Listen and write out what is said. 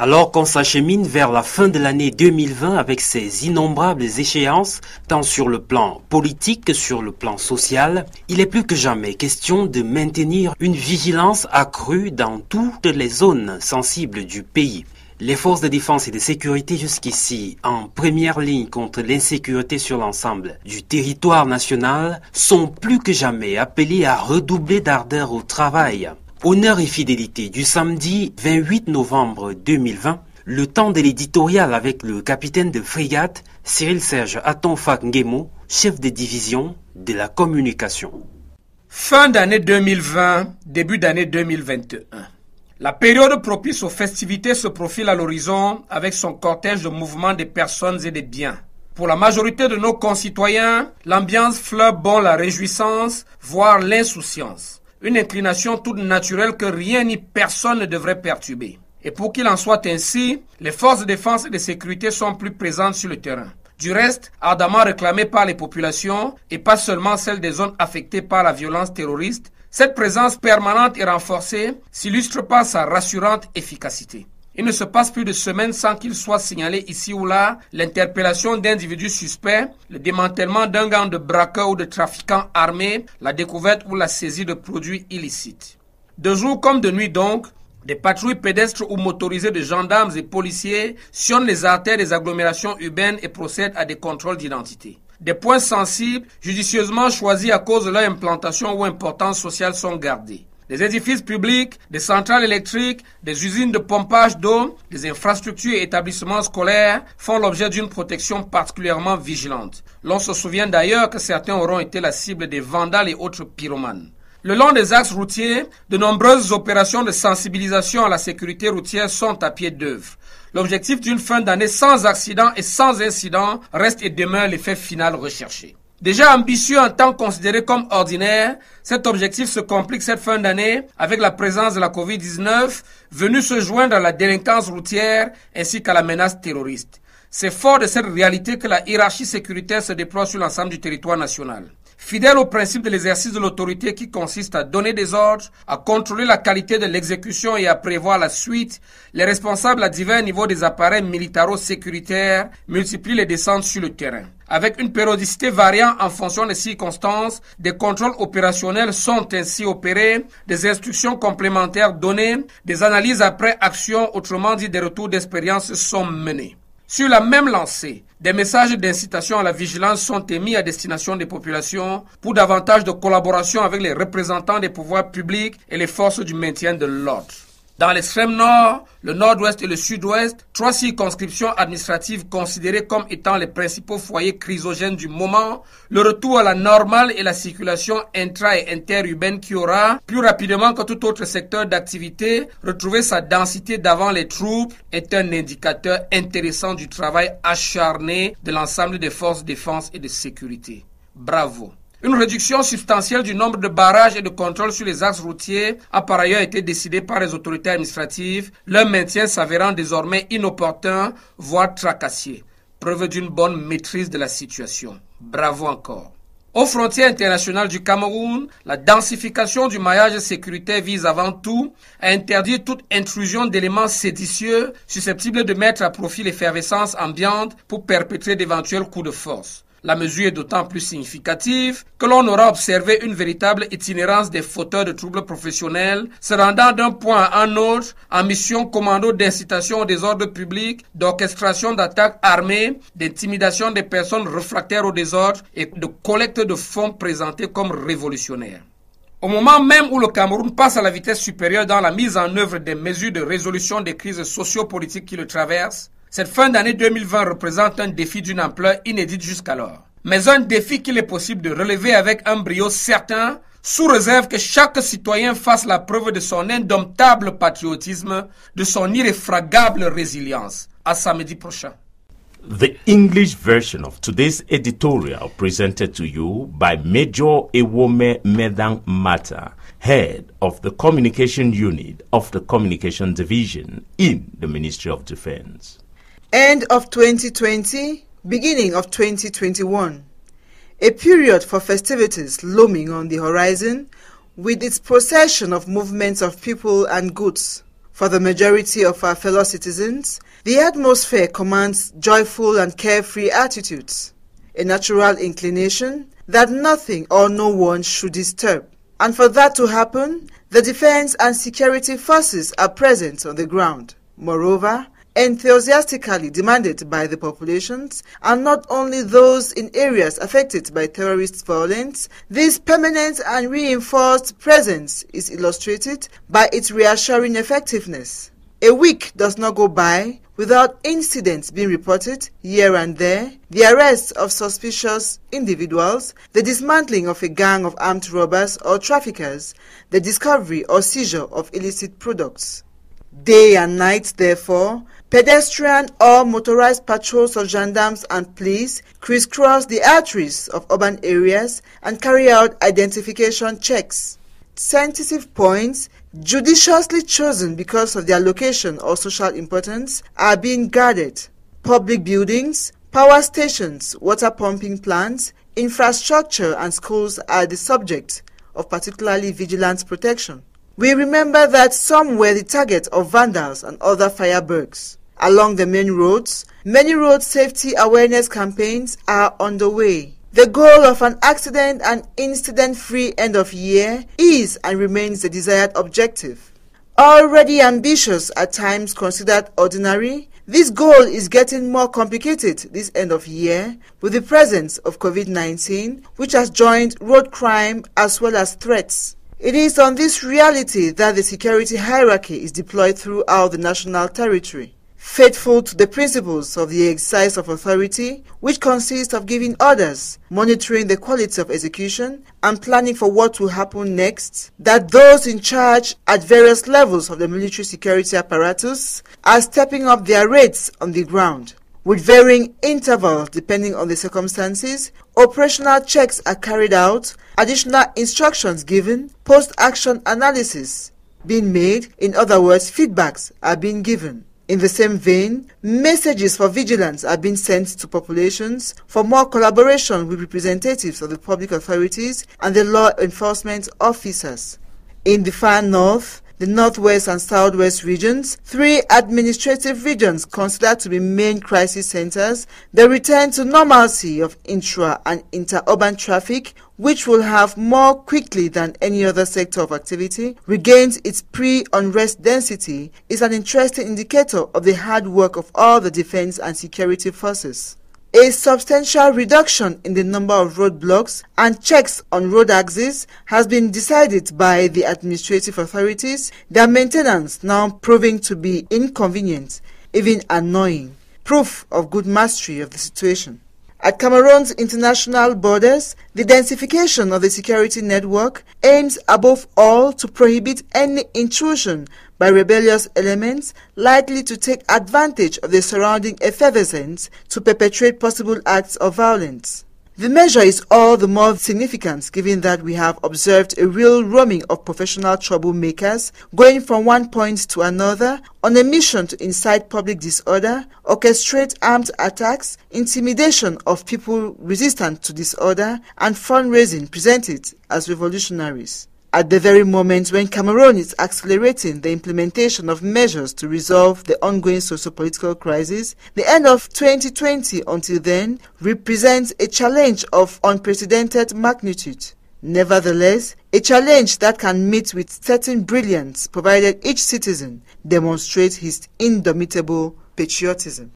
Alors qu'on s'achemine vers la fin de l'année 2020 avec ses innombrables échéances, tant sur le plan politique que sur le plan social, il est plus que jamais question de maintenir une vigilance accrue dans toutes les zones sensibles du pays. Les forces de défense et de sécurité jusqu'ici en première ligne contre l'insécurité sur l'ensemble du territoire national sont plus que jamais appelées à redoubler d'ardeur au travail. Honneur et fidélité du samedi 28 novembre 2020, le temps de l'éditorial avec le capitaine de frégate Cyril-Serge Atonfak Nguemo, chef de division de la communication. Fin d'année 2020, début d'année 2021. La période propice aux festivités se profile à l'horizon avec son cortège de mouvements des personnes et des biens. Pour la majorité de nos concitoyens, l'ambiance fleure bon la réjouissance, voire l'insouciance. Une inclination toute naturelle que rien ni personne ne devrait perturber. Et pour qu'il en soit ainsi, les forces de défense et de sécurité sont plus présentes sur le terrain. Du reste, ardemment réclamées par les populations, et pas seulement celles des zones affectées par la violence terroriste, cette présence permanente et renforcée s'illustre par sa rassurante efficacité. Il ne se passe plus de semaines sans qu'il soit signalé ici ou là l'interpellation d'individus suspects, le démantèlement d'un gang de braqueurs ou de trafiquants armés, la découverte ou la saisie de produits illicites. De jour comme de nuit donc, des patrouilles pédestres ou motorisées de gendarmes et policiers sillonnent les artères des agglomérations urbaines et procèdent à des contrôles d'identité. Des points sensibles, judicieusement choisis à cause de leur implantation ou importance sociale sont gardés. Des édifices publics, des centrales électriques, des usines de pompage d'eau, des infrastructures et établissements scolaires font l'objet d'une protection particulièrement vigilante. L'on se souvient d'ailleurs que certains auront été la cible des vandales et autres pyromanes. Le long des axes routiers, de nombreuses opérations de sensibilisation à la sécurité routière sont à pied d'œuvre. L'objectif d'une fin d'année sans accident et sans incident reste et demeure l'effet final recherché. Déjà ambitieux en temps considéré comme ordinaire, cet objectif se complique cette fin d'année avec la présence de la Covid-19 venue se joindre à la délinquance routière ainsi qu'à la menace terroriste. C'est fort de cette réalité que la hiérarchie sécuritaire se déploie sur l'ensemble du territoire national. Fidèle au principe de l'exercice de l'autorité qui consiste à donner des ordres, à contrôler la qualité de l'exécution et à prévoir la suite, les responsables à divers niveaux des appareils militaro-sécuritaires multiplient les descentes sur le terrain. Avec une périodicité variant en fonction des circonstances, des contrôles opérationnels sont ainsi opérés, des instructions complémentaires données, des analyses après action, autrement dit des retours d'expérience sont menés. Sur la même lancée, des messages d'incitation à la vigilance sont émis à destination des populations pour davantage de collaboration avec les représentants des pouvoirs publics et les forces du maintien de l'ordre. Dans l'extrême nord, le nord-ouest et le sud-ouest, 3 circonscriptions administratives considérées comme étant les principaux foyers chrysogènes du moment, le retour à la normale et la circulation intra- et interurbaine qui aura, plus rapidement que tout autre secteur d'activité, retrouvé sa densité d'avant les troubles est un indicateur intéressant du travail acharné de l'ensemble des forces de défense et de sécurité. Bravo! Une réduction substantielle du nombre de barrages et de contrôles sur les axes routiers a par ailleurs été décidée par les autorités administratives, leur maintien s'avérant désormais inopportun, voire tracassier. Preuve d'une bonne maîtrise de la situation. Bravo encore. Aux frontières internationales du Cameroun, la densification du maillage sécuritaire vise avant tout à interdire toute intrusion d'éléments séditieux susceptibles de mettre à profit l'effervescence ambiante pour perpétrer d'éventuels coups de force. La mesure est d'autant plus significative que l'on aura observé une véritable itinérance des fauteurs de troubles professionnels, se rendant d'un point à un autre en mission commando d'incitation au désordre public, d'orchestration d'attaques armées, d'intimidation des personnes réfractaires au désordre et de collecte de fonds présentés comme révolutionnaires. Au moment même où le Cameroun passe à la vitesse supérieure dans la mise en œuvre des mesures de résolution des crises socio-politiques qui le traversent, cette fin d'année 2020 représente un défi d'une ampleur inédite jusqu'alors. Mais un défi qu'il est possible de relever avec un brio certain, sous réserve que chaque citoyen fasse la preuve de son indomptable patriotisme, de son irréfragable résilience. À samedi prochain. The English version of today's editorial presented to you by Major Ewome Medang Mata, head of the Communication Unit of the Communication Division in the Ministry of Defense. End of 2020, beginning of 2021. A period for festivities looming on the horizon with its procession of movements of people and goods. For the majority of our fellow citizens, the atmosphere commands joyful and carefree attitudes, a natural inclination that nothing or no one should disturb. And for that to happen, the defense and security forces are present on the ground. Moreover, enthusiastically demanded by the populations, and not only those in areas affected by terrorist violence, this permanent and reinforced presence is illustrated by its reassuring effectiveness. A week does not go by without incidents being reported here and there, the arrest of suspicious individuals, the dismantling of a gang of armed robbers or traffickers, the discovery or seizure of illicit products. Day and night, therefore, pedestrian or motorized patrols of gendarmes and police crisscross the arteries of urban areas and carry out identification checks. Sensitive points, judiciously chosen because of their location or social importance, are being guarded. Public buildings, power stations, water pumping plants, infrastructure and schools are the subject of particularly vigilant protection. We remember that some were the target of vandals and other fireworks. Along the main roads, many road safety awareness campaigns are underway. The goal of an accident and incident-free end of year is and remains the desired objective. Already ambitious, at times considered ordinary, this goal is getting more complicated this end of year with the presence of COVID-19, which has joined road crime as well as threats. It is on this reality that the security hierarchy is deployed throughout the national territory. Faithful to the principles of the exercise of authority, which consists of giving orders, monitoring the quality of execution, and planning for what will happen next, that those in charge at various levels of the military security apparatus are stepping up their raids on the ground. With varying intervals depending on the circumstances, operational checks are carried out, additional instructions given, post-action analysis being made, in other words, feedbacks are being given. In the same vein, messages for vigilance are being sent to populations for more collaboration with representatives of the public authorities and the law enforcement officers. In the far north, the northwest and southwest regions, 3 administrative regions considered to be main crisis centers, the return to normalcy of intra- and interurban traffic, which will have more quickly than any other sector of activity, regains its pre-unrest density, is an interesting indicator of the hard work of all the defense and security forces. A substantial reduction in the number of roadblocks and checks on road axes has been decided by the administrative authorities, their maintenance now proving to be inconvenient, even annoying, proof of good mastery of the situation. At Cameroon's international borders, the densification of the security network aims above all to prohibit any intrusion by rebellious elements likely to take advantage of the surrounding effervescence to perpetrate possible acts of violence. The measure is all the more significant given that we have observed a real roaming of professional troublemakers going from one point to another on a mission to incite public disorder, orchestrate armed attacks, intimidation of people resistant to disorder, and fundraising presented as revolutionaries. At the very moment when Cameroon is accelerating the implementation of measures to resolve the ongoing socio-political crisis, the end of 2020 until then represents a challenge of unprecedented magnitude. Nevertheless, a challenge that can meet with certain brilliance provided each citizen demonstrates his indomitable patriotism.